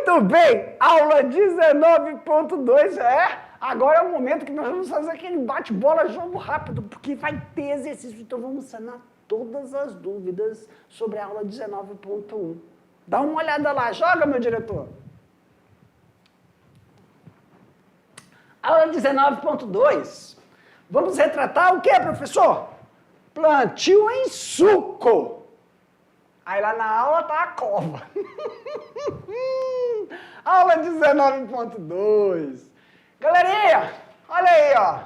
Muito bem, aula 19.2, agora é o momento que nós vamos fazer aquele bate-bola, jogo rápido, porque vai ter exercício, então vamos sanar todas as dúvidas sobre a aula 19.1. Dá uma olhada lá, joga, meu diretor. Aula 19.2, vamos retratar o que, professor? Plantio em suco. Aí lá na aula tá a cova. Aula 19.2. Galerinha, olha aí, ó.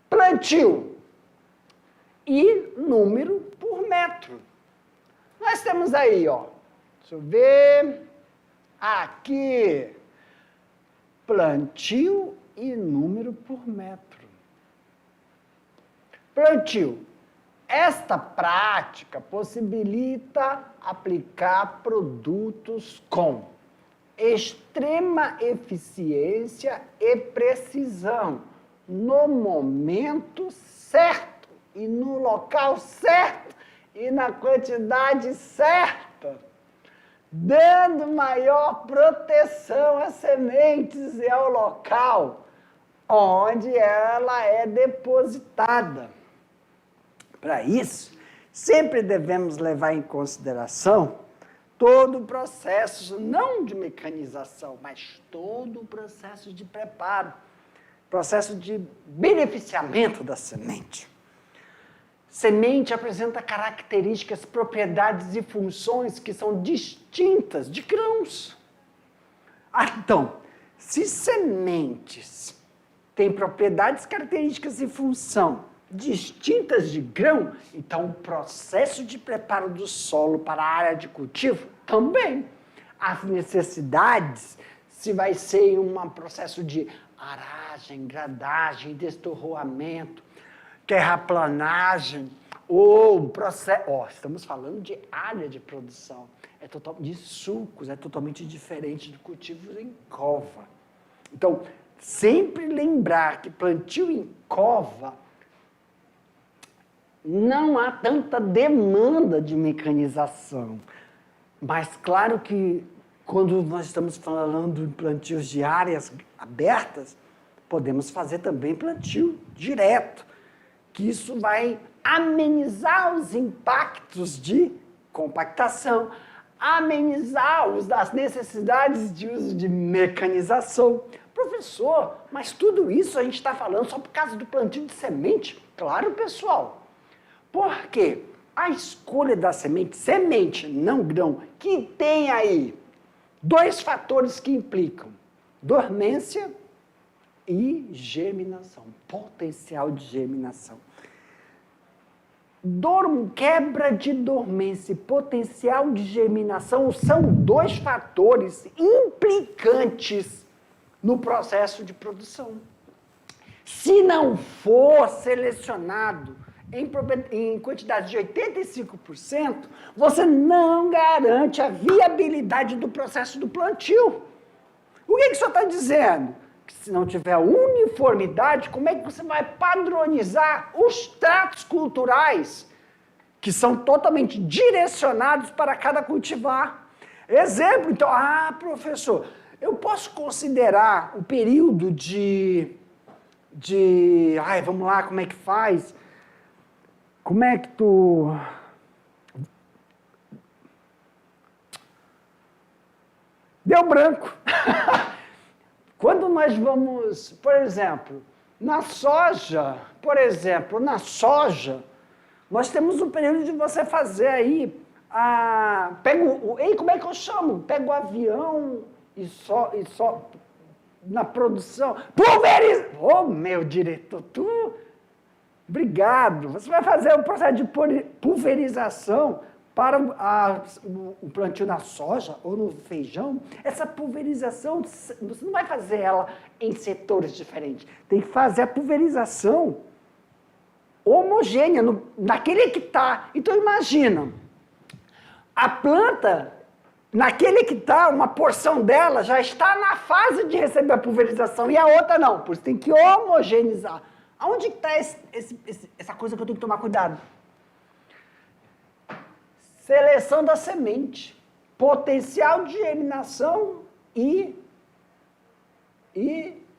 Plantio e número por metro. Nós temos aí, ó. Deixa eu ver. Aqui. Plantio e número por metro. Plantio. Esta prática possibilita aplicar produtos com extrema eficiência e precisão no momento certo e no local certo e na quantidade certa, dando maior proteção às sementes e ao local onde ela é depositada. Para isso, sempre devemos levar em consideração todo o processo, não de mecanização, mas todo o processo de preparo, processo de beneficiamento da semente. Semente apresenta características, propriedades e funções que são distintas de grãos. Então, se sementes têm propriedades, características e função distintas de grão, então o processo de preparo do solo para a área de cultivo também. As necessidades, se vai ser um processo de aragem, gradagem, destorroamento, terraplanagem, ou processo... estamos falando de área de produção, de sucos, é totalmente diferente de cultivos em cova. Então, sempre lembrar que plantio em cova não há tanta demanda de mecanização. Mas claro que quando nós estamos falando em plantios de áreas abertas, podemos fazer também plantio direto, que isso vai amenizar os impactos de compactação, amenizar as necessidades de uso de mecanização. Professor, mas tudo isso a gente está falando só por causa do plantio de semente? Claro, pessoal. Porque a escolha da semente, não grão, que tem aí dois fatores que implicam: dormência e germinação, potencial de germinação. Quebra de dormência e potencial de germinação são dois fatores implicantes no processo de produção. Se não for selecionado em quantidade de 85%, você não garante a viabilidade do processo do plantio. O que o senhor está dizendo? Que se não tiver uniformidade, como é que você vai padronizar os tratos culturais que são totalmente direcionados para cada cultivar? Exemplo, então, professor, eu posso considerar o período vamos lá, como é que faz? Como é que tu... Deu branco. Quando nós vamos, por exemplo, na soja, nós temos um período de você fazer aí, como é que eu chamo? Pega o avião e só na produção, pulveriza! Meu diretor, obrigado. Você vai fazer um processo de pulverização para o plantio na soja ou no feijão. Essa pulverização, você não vai fazer ela em setores diferentes. Tem que fazer a pulverização homogênea, naquele hectare. Então, imagina, a planta, naquele hectare, uma porção dela já está na fase de receber a pulverização e a outra não. Por isso tem que homogeneizar. Aonde está essa coisa que eu tenho que tomar cuidado? Seleção da semente. potencial de germinação e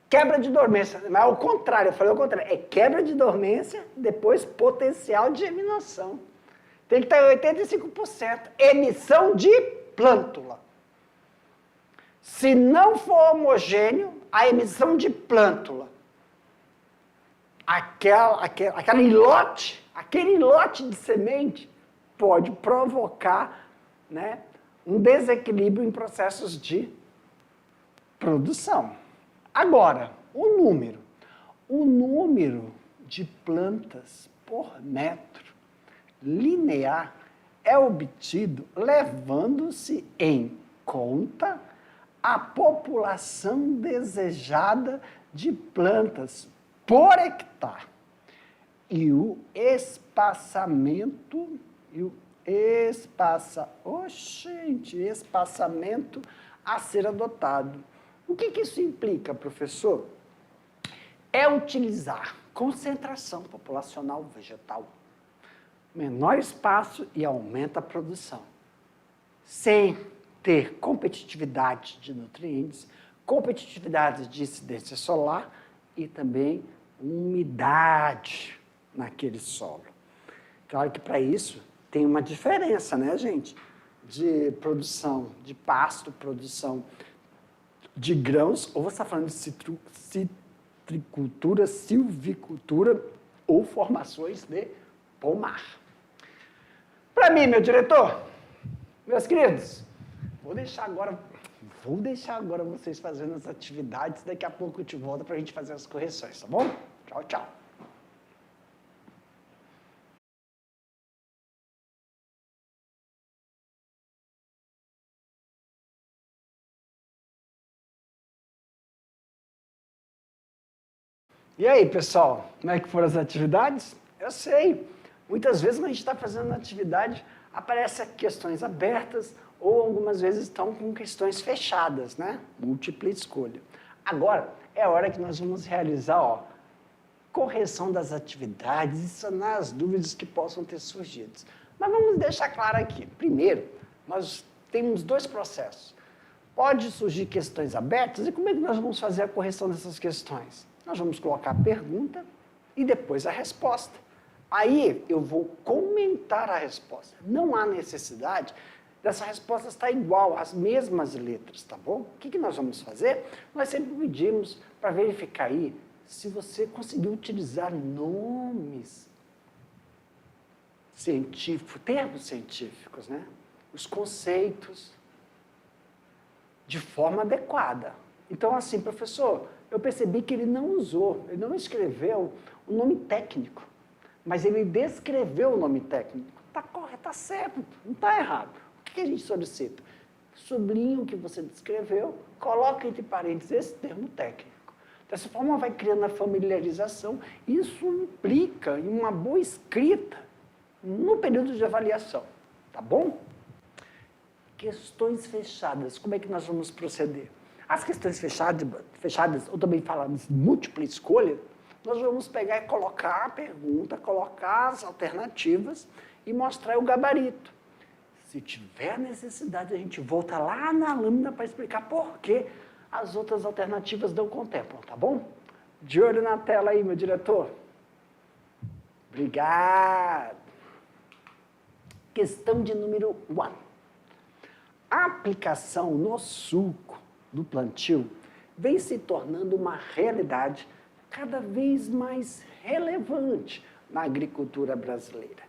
quebra de dormência. Mas ao contrário, eu falei ao contrário. É quebra de dormência, depois potencial de germinação. Tem que estar em 85%. Emissão de plântula. Se não for homogêneo, a emissão de plântula, aquele lote de semente pode provocar, né, um desequilíbrio em processos de produção. Agora, o número de plantas por metro linear é obtido levando-se em conta a população desejada de plantas por hectare e o espaçamento a ser adotado. O que isso implica, professor? É utilizar concentração populacional vegetal, menor espaço e aumenta a produção, sem ter competitividade de nutrientes, competitividade de incidência solar e também umidade naquele solo. Claro que para isso tem uma diferença, né, gente? De produção de pasto, produção de grãos, ou você está falando de citricultura, silvicultura ou formações de pomar. Para mim, meu diretor, meus queridos, vou deixar agora vocês fazendo as atividades, daqui a pouco eu te volto para a gente fazer as correções, tá bom? Tchau, tchau. E aí, pessoal, como é que foram as atividades? Eu sei, muitas vezes quando a gente está fazendo atividade, aparecem questões abertas ou algumas vezes estão com questões fechadas, né? Múltipla escolha. Agora, é a hora que nós vamos realizar, correção das atividades e sanar as dúvidas que possam ter surgido. Mas vamos deixar claro aqui. Primeiro, nós temos dois processos. Pode surgir questões abertas e como é que nós vamos fazer a correção dessas questões? Nós vamos colocar a pergunta e depois a resposta. Aí eu vou comentar a resposta. Não há necessidade dessa resposta estar igual, às mesmas letras, tá bom? O que nós vamos fazer? Nós sempre pedimos para verificar aí se você conseguiu utilizar nomes científicos, termos científicos, né? Os conceitos de forma adequada. Então, assim, professor, eu percebi que ele não escreveu o nome técnico, mas ele descreveu o nome técnico. Está correto, está certo, não está errado. O que a gente solicita? Sublinhe o que você descreveu, coloque entre parênteses esse termo técnico. Dessa forma, vai criando a familiarização. Isso implica em uma boa escrita no período de avaliação. Tá bom? Questões fechadas. Como é que nós vamos proceder? As questões fechadas, ou também falamos múltipla escolha, nós vamos pegar e colocar a pergunta, colocar as alternativas e mostrar o gabarito. Se tiver necessidade, a gente volta lá na lâmina para explicar por que as outras alternativas não contemplam, tá bom? De olho na tela aí, meu diretor. Obrigado. Questão de número 1. A aplicação no suco do plantio vem se tornando uma realidade cada vez mais relevante na agricultura brasileira.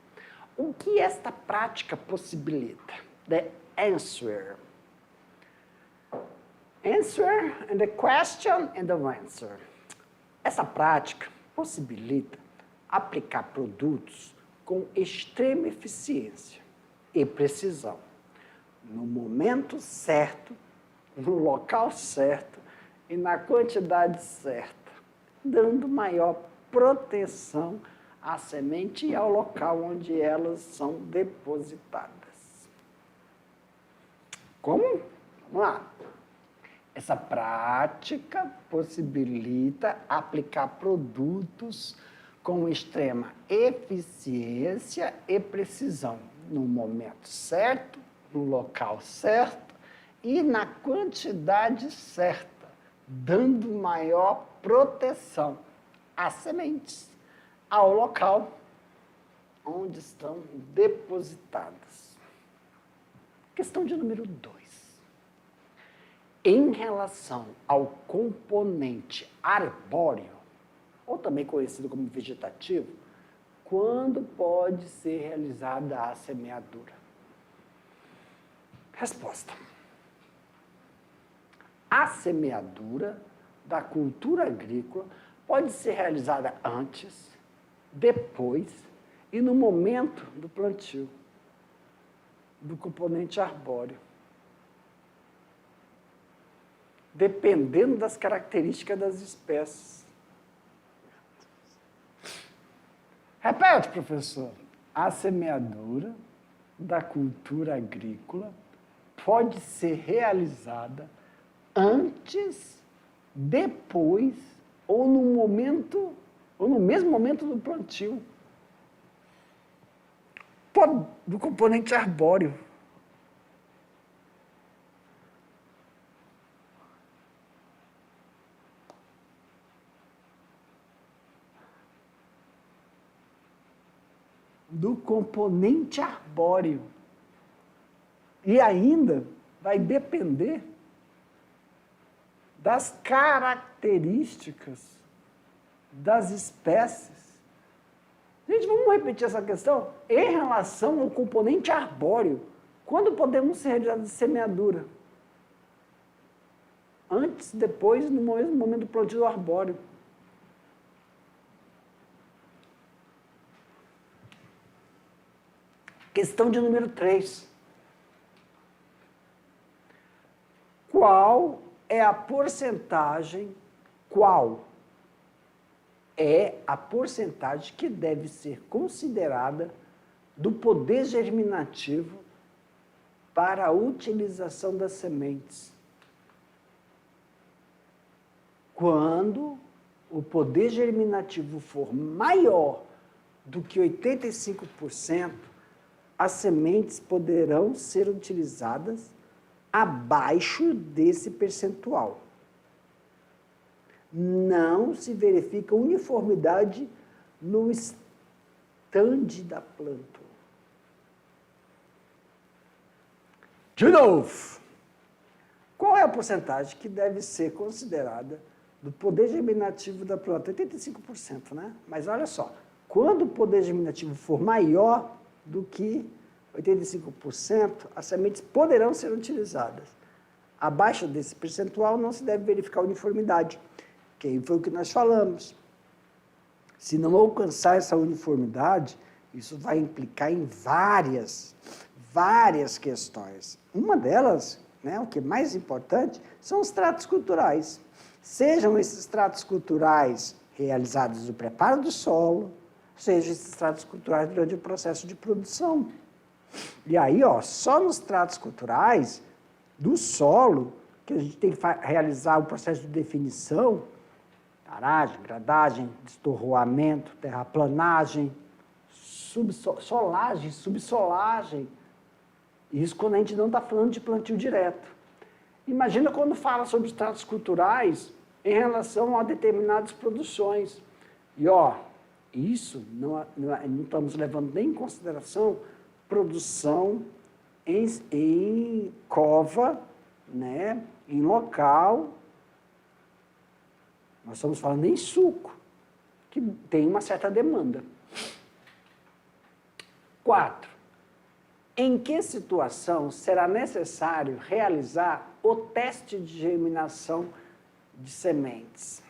O que esta prática possibilita? The answer. Answer and the question and the answer. Essa prática possibilita aplicar produtos com extrema eficiência e precisão, no momento certo, no local certo e na quantidade certa, dando maior proteção à semente e ao local onde elas são depositadas. Como? Vamos lá. Essa prática possibilita aplicar produtos com extrema eficiência e precisão, no momento certo, no local certo e na quantidade certa, dando maior proteção às sementes, ao local onde estão depositadas. Questão de número 2. Em relação ao componente arbóreo, ou também conhecido como vegetativo, quando pode ser realizada a semeadura? Resposta. A semeadura da cultura agrícola pode ser realizada antes, depois e no momento do plantio do componente arbóreo, dependendo das características das espécies. Repete, professor. A semeadura da cultura agrícola pode ser realizada antes, depois ou no momento, ou no mesmo momento do plantio do componente arbóreo. Do componente arbóreo. E ainda vai depender das características das espécies. Gente, vamos repetir essa questão? Em relação ao componente arbóreo, quando podemos realizar a semeadura? Antes, depois, no mesmo momento do plantio do arbóreo. Questão de número 3. Qual é a porcentagem que deve ser considerada do poder germinativo para a utilização das sementes? Quando o poder germinativo for maior do que 85%, as sementes poderão ser utilizadas abaixo desse percentual. Não se verifica uniformidade no estande da planta. De novo, qual é a porcentagem que deve ser considerada do poder germinativo da planta? 85%, né? Mas olha só, quando o poder germinativo for maior do que 85%, as sementes poderão ser utilizadas. Abaixo desse percentual não se deve verificar uniformidade, que foi o que nós falamos. Se não alcançar essa uniformidade, isso vai implicar em várias questões. Uma delas, né, o que é mais importante, são os tratos culturais. Sejam esses tratos culturais realizados no preparo do solo, sejam esses tratos culturais durante o processo de produção. E aí, só nos tratos culturais do solo, que a gente tem que realizar o processo de definição, aragem, gradagem, destorroamento, terraplanagem, solagem, subsolagem. Isso quando a gente não está falando de plantio direto. Imagina quando fala sobre os tratos culturais em relação a determinadas produções. E, isso não estamos levando nem em consideração produção em cova, né, em local. Nós estamos falando em suco, que tem uma certa demanda. 4. Em que situação será necessário realizar o teste de germinação de sementes?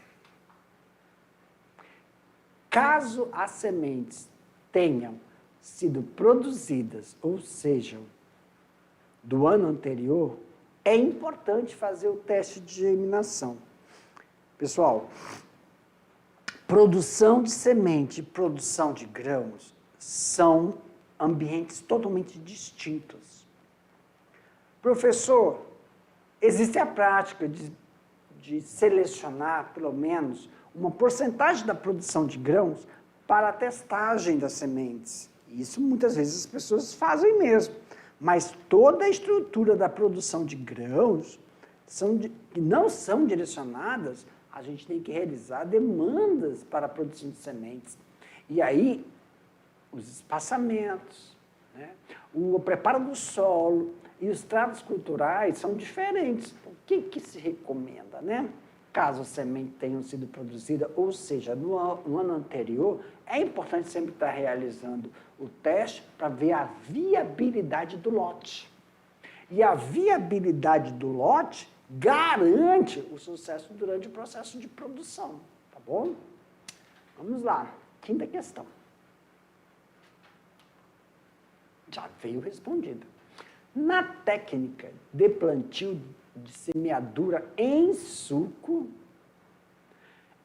Caso as sementes tenham sido produzidas, ou sejam, do ano anterior, é importante fazer o teste de germinação. Pessoal, produção de semente e produção de grãos são ambientes totalmente distintos. Professor, existe a prática de selecionar, pelo menos, uma porcentagem da produção de grãos para a testagem das sementes. Isso muitas vezes as pessoas fazem mesmo. Mas toda a estrutura da produção de grãos que não são direcionadas, a gente tem que realizar demandas para a produção de sementes. E aí, os espaçamentos, né? O preparo do solo e os tratos culturais são diferentes. O que se recomenda, né? Caso a semente tenha sido produzida, ou seja, no ano anterior, é importante sempre estar realizando o teste para ver a viabilidade do lote. E a viabilidade do lote garante o sucesso durante o processo de produção, tá bom? Vamos lá, quinta questão. Já veio respondida. Na técnica de plantio de semeadura em suco,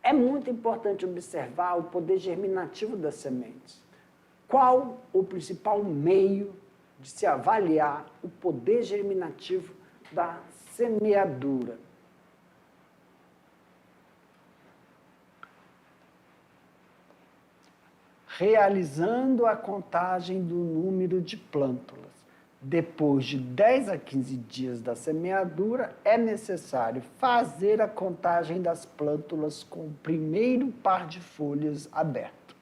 é muito importante observar o poder germinativo das sementes. Qual o principal meio de se avaliar o poder germinativo da semeadura? Realizando a contagem do número de plântulas. Depois de 10 a 15 dias da semeadura, é necessário fazer a contagem das plântulas com o primeiro par de folhas aberto.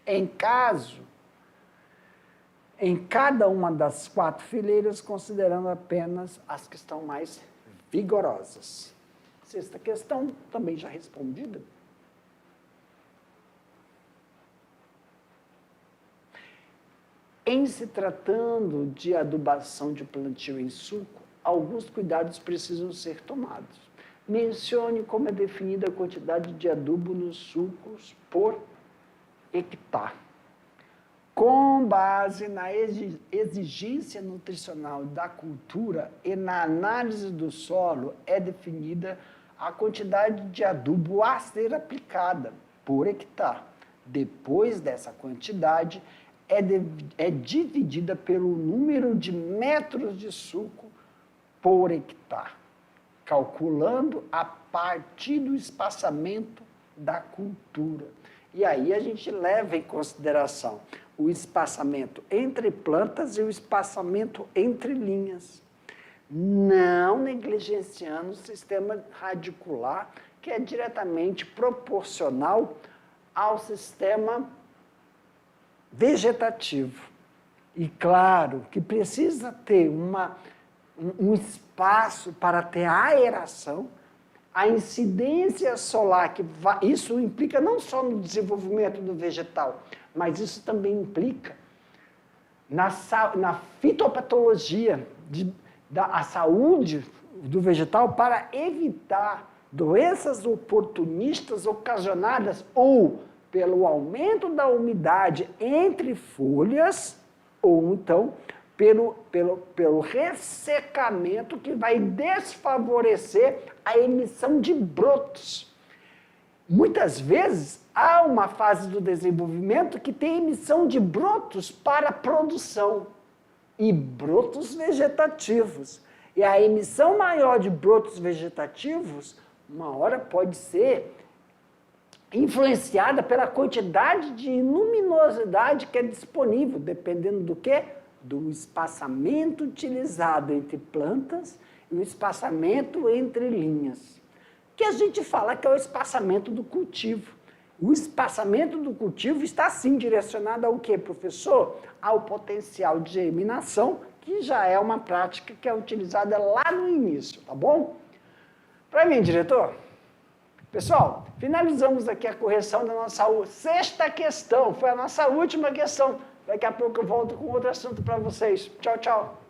Em cada uma das 4 fileiras, considerando apenas as que estão mais vigorosas. Sexta questão, também já respondida. Em se tratando de adubação de plantio em suco, alguns cuidados precisam ser tomados. Mencione como é definida a quantidade de adubo nos sucos por hectare. Com base na exigência nutricional da cultura e na análise do solo, é definida a quantidade de adubo a ser aplicada por hectare. Depois dessa quantidade, é dividida pelo número de metros de suco por hectare, calculando a partir do espaçamento da cultura. E aí a gente leva em consideração o espaçamento entre plantas e o espaçamento entre linhas, não negligenciando o sistema radicular, que é diretamente proporcional ao sistema vegetativo. E claro que precisa ter um espaço para ter aeração, a incidência solar, isso implica não só no desenvolvimento do vegetal, mas isso também implica na fitopatologia, a saúde do vegetal, para evitar doenças oportunistas ocasionadas ou pelo aumento da umidade entre folhas, ou então pelo ressecamento que vai desfavorecer a emissão de brotos. Muitas vezes, há uma fase do desenvolvimento que tem emissão de brotos para produção, e brotos vegetativos. E a emissão maior de brotos vegetativos, uma hora pode ser influenciada pela quantidade de luminosidade que é disponível, dependendo do quê? Do espaçamento utilizado entre plantas e o espaçamento entre linhas. Que a gente fala que é o espaçamento do cultivo. O espaçamento do cultivo está, sim, direcionado ao quê, professor? Ao potencial de germinação, que já é uma prática que é utilizada lá no início, tá bom? Para mim, diretor. Pessoal, finalizamos aqui a correção da nossa sexta questão. Foi a nossa última questão. Daqui a pouco eu volto com outro assunto para vocês. Tchau, tchau.